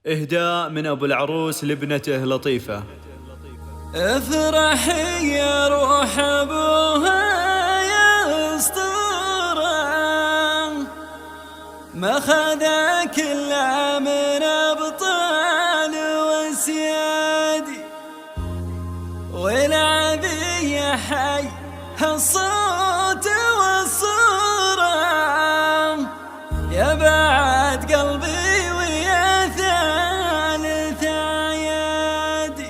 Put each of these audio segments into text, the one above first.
إهداء من أبو العروس لابنته لطيفة. افرحي يا روح أبوها يا أسطورة، ما خذاك إلا من أبطال وسيادي، ولعبي يا حي هالصوت والصورة، يا بعد قلبي ويا ثالث عيادي،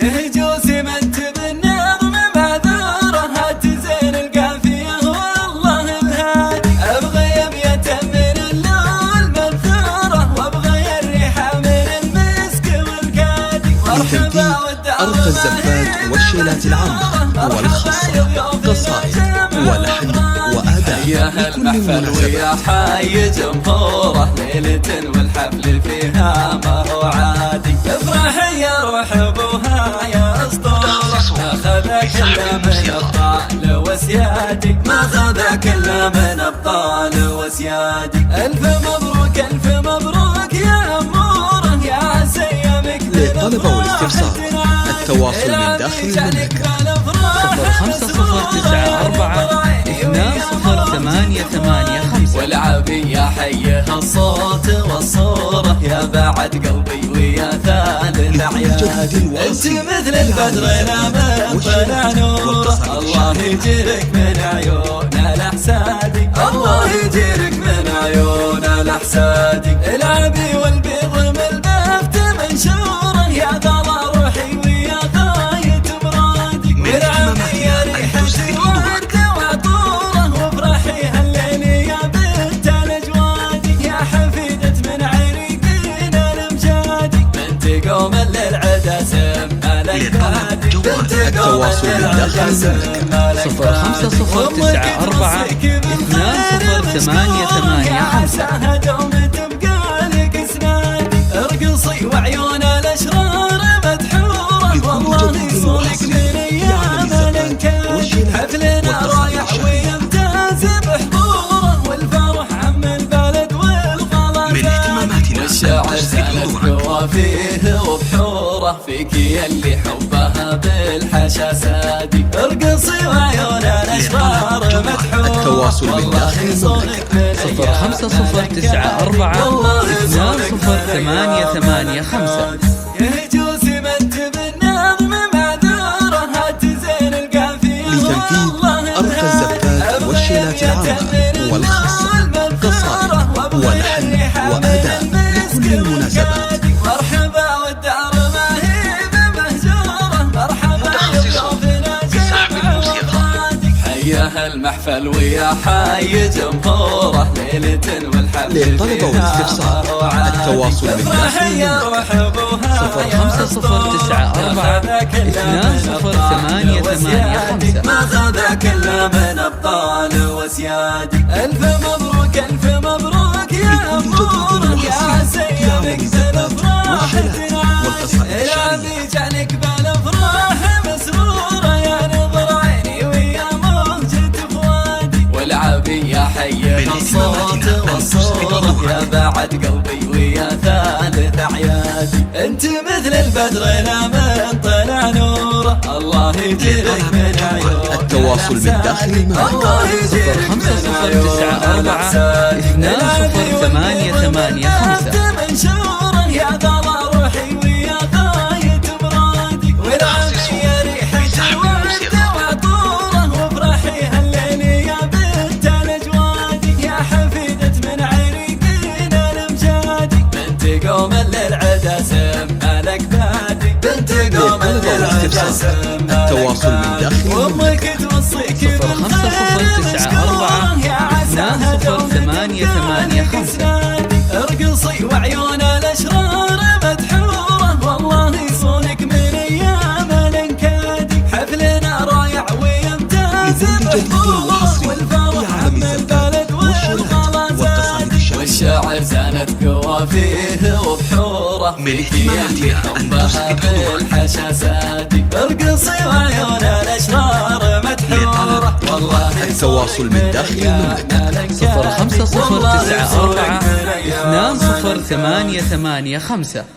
يهجوس منت بالنظم معذورة، هتزين القافية والله الهادي، أبغى يبية من اللون منثورة، وأبغى الريحة من المسك والكادي، مرحبا والدعوة أرقى الزفات والشيلات العامة والخاصة، قصائد ولحن وأداء يا المحفل ويا حي جمهوره، ليلة والحفل فيها ما هو عادي، افرحي يا روح أبوها يا أسطورة، ما خذاك إلا من أبطال وسيادي، ما خذاك إلا من أبطال وسيادي، ألف مبروك ألف مبروك يا أمورة، يا عسيمك للطلبة والاستفسار التواصل من داخل المملكة 050942208885. والعبي يا حيها الصوت والصورة، يا بعد قلبي ويا ثالث عيادي، انت مثل البدر لا من طلع نوره، الله يجيرك من عيون الأحسادي، الله يجيرك من عيون الأحسادي، العبي والبيض من البفت منشوره، يا ضلا روحي ويا غاية مرادي، والعبي يا ريحتي ورد وعطوره، وافرحي هالليل يا بنت الأجوادي، يا حفيدة من عريقين الأمجادي، بنت قوم للعدا سم مالك هادي، بنت قوم للعدا سم مالك هادي، 050942208885. دوم تبقى لك اسنادي، ارقصي وعيون الاشرار مدحوره، والله يصونك من ايام الانكاد، حفلنا رايح ويمتاز بحضوره، والفرح عم البلد والغلابات، والشاعر زانت قوافيه وبحوره، فيك يلي حبها بالحشا سادي، ارقصي وعيون الاشرار مدحوره، التواصل من داخل المملكة 050942208885. يهجوس منت بالنظم معذورة، هتزين القافية لتنفيذ أرقى الزفات والشيلات العامة والخاصة، قصائد ولحن وأداء لكل المناسبات، مرحبا والدار ما هي بمهجورة، مرحبا يضيفنا بسحب الموسيقى. حياها المحفل ويا حي جمهوره، ليلة والحفل للطلبة والاستفسار التواصل من داخل المملكة 050942208885. ما خذاك إلا من أبطال وسيادي، ألف مبروك ألف مبروك يا أمورة، يا عسيمك بالأفراح تنعاد، العبي جعلك بالأفراح مسرورة، يا نظر عيني ويا موجة فؤادي، والعبي يا حي الصوت والصورة، يا بعد قلبي ويا ثالث عيادي، انت مثل البدر لا من طلع نوره، الله يجيرك من عيون التواصل من داخل المملكة الله يجيرك من عيون050942208885. منشورة، يا ضلا روحي ويا غاية مرادي، والعبي يا ريحتي ورد وعطوره، وافرحي هالليل يا بنت الأجوادي، يا حفيدة من عريقين الأمجادي، بنت قوم للعدا سم مالك بادي، بنت قوم للعدا سم مالك التواصل من داخل وامك توصيك بالخير مشكورة، يا عساها دوم050942208885. ارقصي وعيون الاشرار مدحوره، والله يصونك من ايام الانكادي، حفلنا رايع ويمتاز بحضوره، والفرح عم البلد والغلازات، والشاعر زانت قوافيه وبحوره، من اهتماماتنا أن تسعد بالحشا سادي، ارقصي وعيون الاشرار مدحوره، والله التواصل من داخل المملكة 05094220 0885